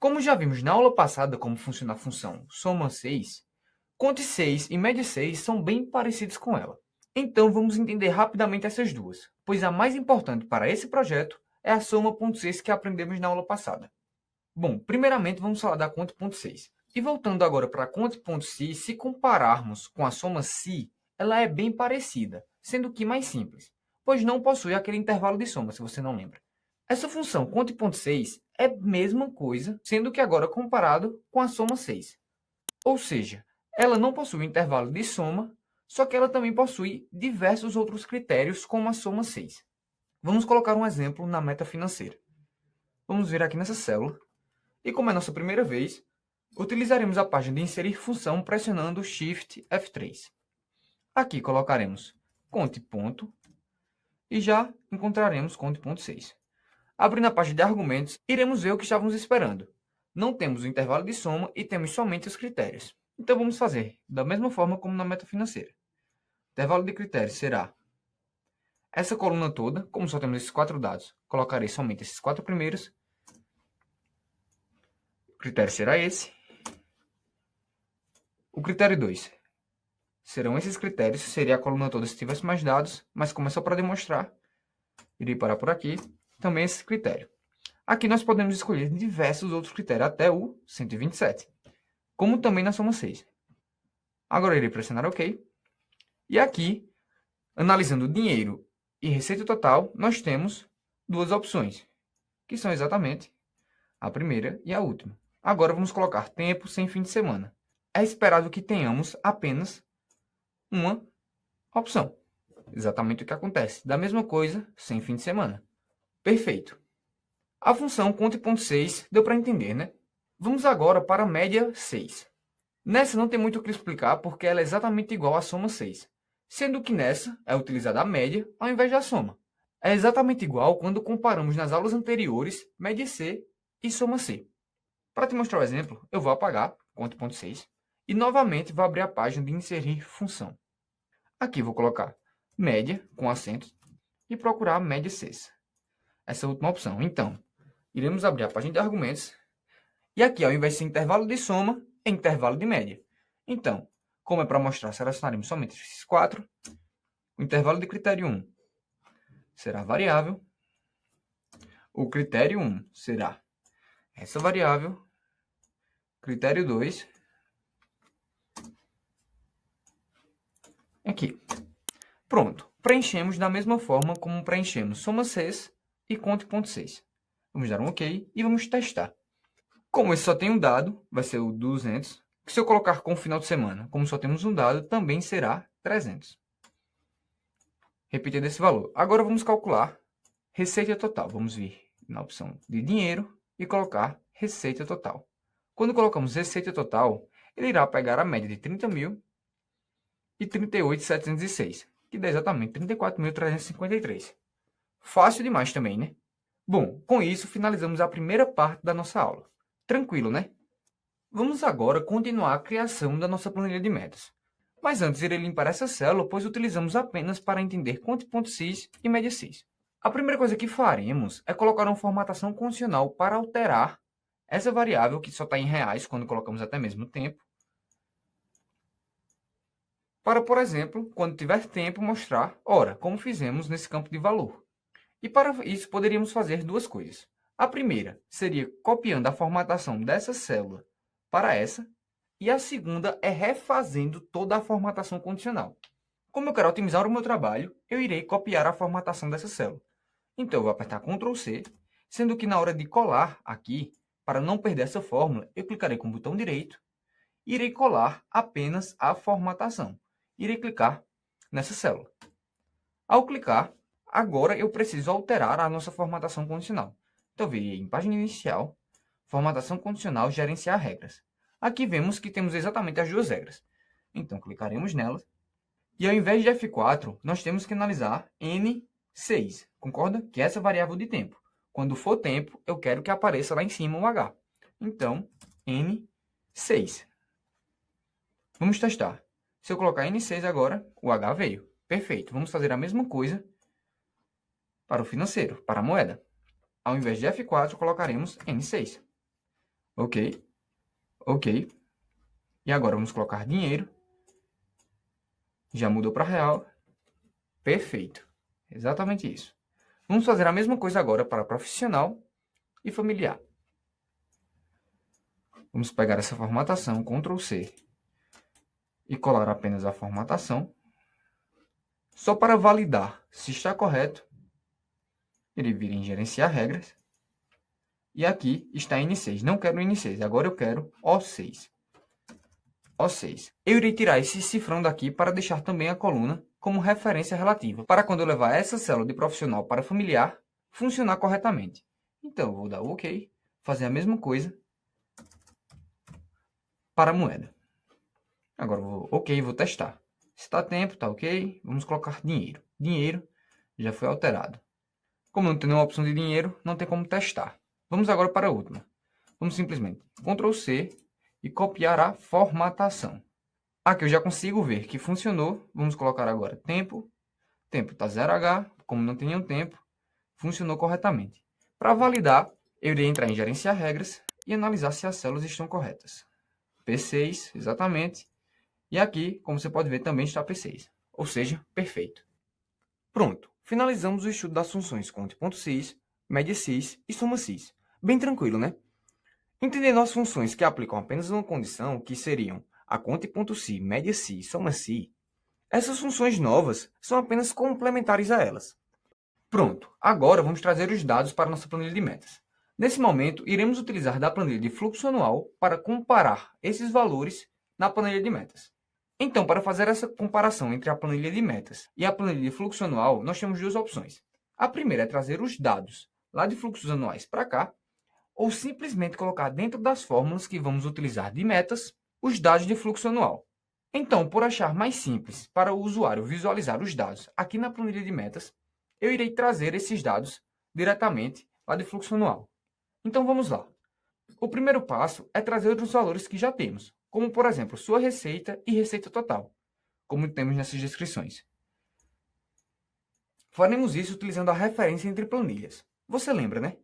Como já vimos na aula passada como funciona a função soma 6, conte 6 e média 6 são bem parecidos com ela. Então vamos entender rapidamente essas duas, pois a mais importante para esse projeto é a soma.6 que aprendemos na aula passada. Bom, primeiramente vamos falar da conte.6. E voltando agora para a conte.si, se compararmos com a soma si, ela é bem parecida, sendo que mais simples, pois não possui aquele intervalo de soma, se você não lembra. Essa função conte.6 é a mesma coisa, sendo que agora comparado com a soma 6. Ou seja, ela não possui intervalo de soma, só que ela também possui diversos outros critérios, como a soma 6. Vamos colocar um exemplo na meta financeira. Vamos vir aqui nessa célula, e como é nossa primeira vez, utilizaremos a página de inserir função pressionando Shift F3. Aqui colocaremos conte ponto, e já encontraremos conte.6. Abrindo a página de argumentos, iremos ver o que estávamos esperando. Não temos o intervalo de soma e temos somente os critérios. Então vamos fazer da mesma forma como na meta financeira. O intervalo de critérios será essa coluna toda, como só temos esses 4 dados, colocarei somente esses 4 primeiros. O critério será esse. O critério 2 serão esses critérios, seria a coluna toda se tivesse mais dados, mas como é só para demonstrar, irei parar por aqui, também esse critério. Aqui nós podemos escolher diversos outros critérios, até o 127, como também na soma 6. Agora irei pressionar OK. E aqui, analisando dinheiro e receita total, nós temos duas opções, que são exatamente a primeira e a última. Agora vamos colocar tempo sem fim de semana. É esperado que tenhamos apenas uma opção. Exatamente o que acontece. Da mesma coisa, sem fim de semana. Perfeito. A função conte.6 deu para entender, né? Vamos agora para a média 6. Nessa não tem muito o que explicar porque ela é exatamente igual à soma 6, sendo que nessa é utilizada a média ao invés da soma. É exatamente igual quando comparamos nas aulas anteriores média C e soma C. Para te mostrar o exemplo, eu vou apagar conte.6 e novamente vou abrir a página de inserir função. Aqui vou colocar média com acentos e procurar a média 6. Essa é a última opção. Então, iremos abrir a página de argumentos e aqui, ao invés de ser intervalo de soma, é intervalo de média. Então, como é para mostrar, selecionaremos somente esses 4. O intervalo de critério 1 será variável. O critério 1 será essa variável. Critério 2 aqui. Pronto. Preenchemos da mesma forma como preenchemos soma 6 e conte.6. Vamos dar um OK e vamos testar. Como esse só tem um dado, vai ser o 200. Se eu colocar com o final de semana, como só temos um dado, também será 300. Repetindo esse valor. Agora vamos calcular receita total. Vamos vir na opção de dinheiro e colocar receita total. Quando colocamos receita total, ele irá pegar a média de 30.000 e 38.706, que dá exatamente 34.353. Fácil demais também, né? Bom, com isso finalizamos a primeira parte da nossa aula. Tranquilo, né? Vamos agora continuar a criação da nossa planilha de metas. Mas antes irei limpar essa célula, pois utilizamos apenas para entender conte.6 e média 6. A primeira coisa que faremos é colocar uma formatação condicional para alterar essa variável que só está em reais, quando colocamos até mesmo tempo, para, por exemplo, quando tiver tempo, mostrar hora, como fizemos nesse campo de valor. E para isso poderíamos fazer duas coisas. A primeira seria copiando a formatação dessa célula para essa, e a segunda é refazendo toda a formatação condicional. Como eu quero otimizar o meu trabalho, eu irei copiar a formatação dessa célula. Então eu vou apertar Ctrl C, sendo que na hora de colar aqui, para não perder essa fórmula, eu clicarei com o botão direito e irei colar apenas a formatação. Irei clicar nessa célula. Ao clicar, agora eu preciso alterar a nossa formatação condicional. Então, virei em página inicial, formatação condicional, gerenciar regras. Aqui vemos que temos exatamente as duas regras. Então, clicaremos nelas. E ao invés de F4, nós temos que analisar N6. Concorda? Que é essa variável de tempo. Quando for tempo, eu quero que apareça lá em cima o H. Então, N6. Vamos testar. Se eu colocar N6 agora, o H veio. Perfeito. Vamos fazer a mesma coisa para o financeiro, para a moeda. Ao invés de F4, colocaremos N6. Ok. Ok. E agora vamos colocar dinheiro. Já mudou para real. Perfeito. Exatamente isso. Vamos fazer a mesma coisa agora para profissional e familiar. Vamos pegar essa formatação, Ctrl C, e colar apenas a formatação. Só para validar se está correto, ele vira em gerenciar regras. E aqui está N6. Não quero N6, agora eu quero O6. O6. Eu irei tirar esse cifrão daqui para deixar também a coluna como referência relativa, para quando eu levar essa célula de profissional para familiar, funcionar corretamente. Então, eu vou dar OK, fazer a mesma coisa para a moeda. Agora, eu vou OK, vou testar. Se está tempo, está OK. Vamos colocar dinheiro. Dinheiro já foi alterado. Como não tem nenhuma opção de dinheiro, não tem como testar. Vamos agora para a última. Vamos simplesmente Ctrl C e copiar a formatação. Aqui eu já consigo ver que funcionou. Vamos colocar agora tempo. Tempo está 0H. Como não tem nenhum tempo, funcionou corretamente. Para validar, eu irei entrar em gerenciar regras e analisar se as células estão corretas. P6, exatamente. E aqui, como você pode ver, também está P6. Ou seja, perfeito. Pronto. Finalizamos o estudo das funções conte.sys, média.sys e soma.sys. Bem tranquilo, né? Entendendo as funções que aplicam apenas uma condição, que seriam a conte.sy, média.sy e soma.sy, essas funções novas são apenas complementares a elas. Pronto, agora vamos trazer os dados para nossa planilha de metas. Nesse momento, iremos utilizar da planilha de fluxo anual para comparar esses valores na planilha de metas. Então, para fazer essa comparação entre a planilha de metas e a planilha de fluxo anual, nós temos duas opções. A primeira é trazer os dados lá de fluxos anuais para cá, ou simplesmente colocar dentro das fórmulas que vamos utilizar de metas os dados de fluxo anual. Então, por achar mais simples para o usuário visualizar os dados aqui na planilha de metas, eu irei trazer esses dados diretamente lá de fluxo anual. Então, vamos lá. O primeiro passo é trazer os valores que já temos, como, por exemplo, sua receita e receita total, como temos nessas descrições. Faremos isso utilizando a referência entre planilhas. Você lembra, né?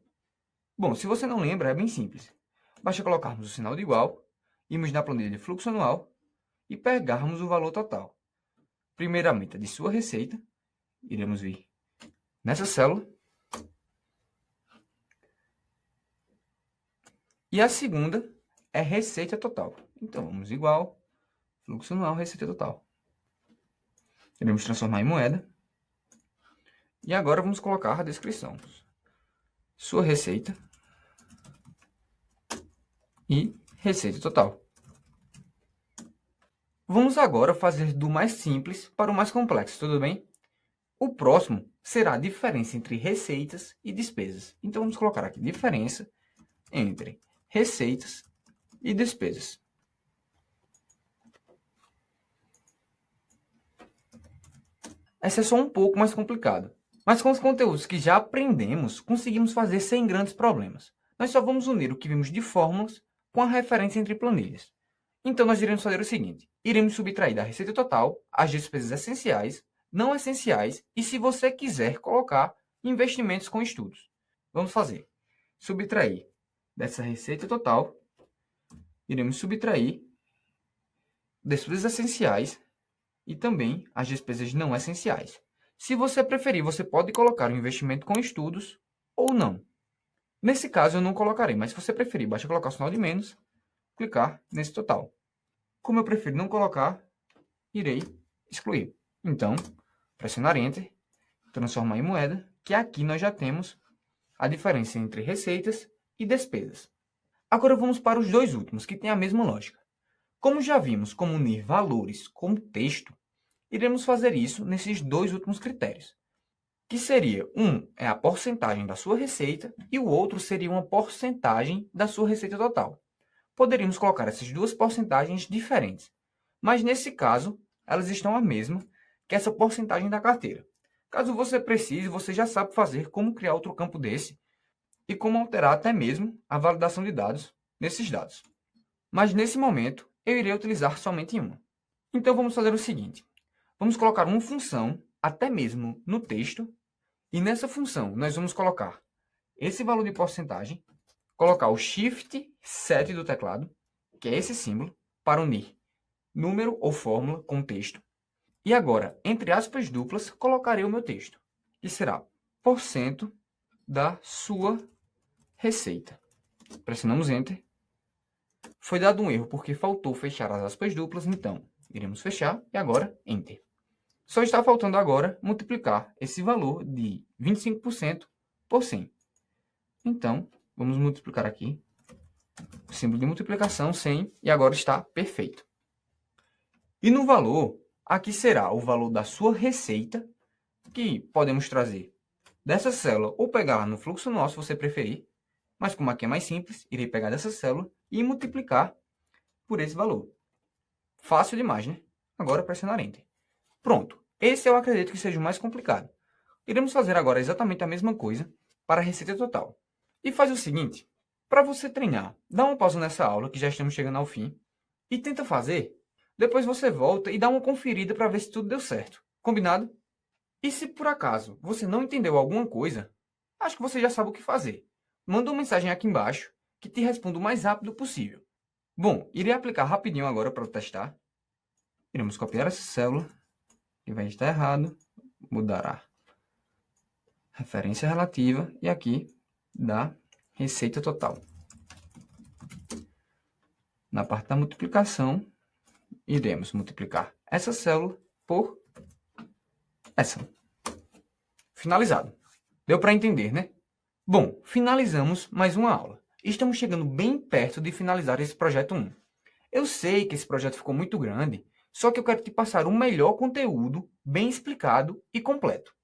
Bom, se você não lembra, é bem simples. Basta colocarmos o sinal de igual, irmos na planilha de fluxo anual e pegarmos o valor total. Primeiramente, a de sua receita, iremos vir nessa célula. E a segunda é receita total. Então, vamos igual, fluxo anual, receita total. Iremos transformar em moeda. E agora vamos colocar a descrição. Sua receita e receita total. Vamos agora fazer do mais simples para o mais complexo, tudo bem? O próximo será a diferença entre receitas e despesas. Então, vamos colocar aqui diferença entre receitas e despesas. Essa é só um pouco mais complicada. Mas com os conteúdos que já aprendemos, conseguimos fazer sem grandes problemas. Nós só vamos unir o que vimos de fórmulas com a referência entre planilhas. Então, nós iremos fazer o seguinte. Iremos subtrair da receita total as despesas essenciais, não essenciais e, se você quiser, colocar investimentos com estudos. Vamos fazer. Subtrair dessa receita total, iremos subtrair despesas essenciais e também as despesas não essenciais. Se você preferir, você pode colocar o investimento com estudos ou não. Nesse caso, eu não colocarei, mas se você preferir, basta colocar o sinal de menos, clicar nesse total. Como eu prefiro não colocar, irei excluir. Então, pressionar Enter, transformar em moeda, que aqui nós já temos a diferença entre receitas e despesas. Agora vamos para os dois últimos, que têm a mesma lógica. Como já vimos como unir valores com texto, iremos fazer isso nesses dois últimos critérios. Que seria, um é a porcentagem da sua receita e o outro seria uma porcentagem da sua receita total. Poderíamos colocar essas duas porcentagens diferentes, mas nesse caso, elas estão a mesma que essa porcentagem da carteira. Caso você precise, você já sabe fazer como criar outro campo desse e como alterar até mesmo a validação de dados nesses dados. Mas nesse momento, eu irei utilizar somente uma. Então vamos fazer o seguinte. Vamos colocar uma função, até mesmo no texto, e nessa função nós vamos colocar esse valor de porcentagem, colocar o Shift 7 do teclado, que é esse símbolo, para unir número ou fórmula com texto. E agora, entre aspas duplas, colocarei o meu texto, que será % da sua receita. Pressionamos Enter. Foi dado um erro porque faltou fechar as aspas duplas, então iremos fechar e agora Enter. Só está faltando agora multiplicar esse valor de 25% por 100. Então, vamos multiplicar aqui. O símbolo de multiplicação, 100, e agora está perfeito. E no valor, aqui será o valor da sua receita, que podemos trazer dessa célula ou pegar no fluxo nosso, se você preferir. Mas como aqui é mais simples, irei pegar dessa célula e multiplicar por esse valor. Fácil demais, né? Agora pressionar Enter. Pronto. Esse eu acredito que seja o mais complicado. Iremos fazer agora exatamente a mesma coisa para a receita total. E faz o seguinte, para você treinar, dá uma pausa nessa aula, que já estamos chegando ao fim, e tenta fazer. Depois você volta e dá uma conferida para ver se tudo deu certo. Combinado? E se por acaso você não entendeu alguma coisa, acho que você já sabe o que fazer. Manda uma mensagem aqui embaixo que te respondo o mais rápido possível. Bom, irei aplicar rapidinho agora para testar. Iremos copiar essa célula, que vai estar errado, mudará referência relativa e aqui dá receita total. Na parte da multiplicação, iremos multiplicar essa célula por essa. Finalizado. Deu para entender, né? Bom, finalizamos mais uma aula. Estamos chegando bem perto de finalizar esse projeto 1. Eu sei que esse projeto ficou muito grande, só que eu quero te passar o melhor conteúdo, bem explicado e completo.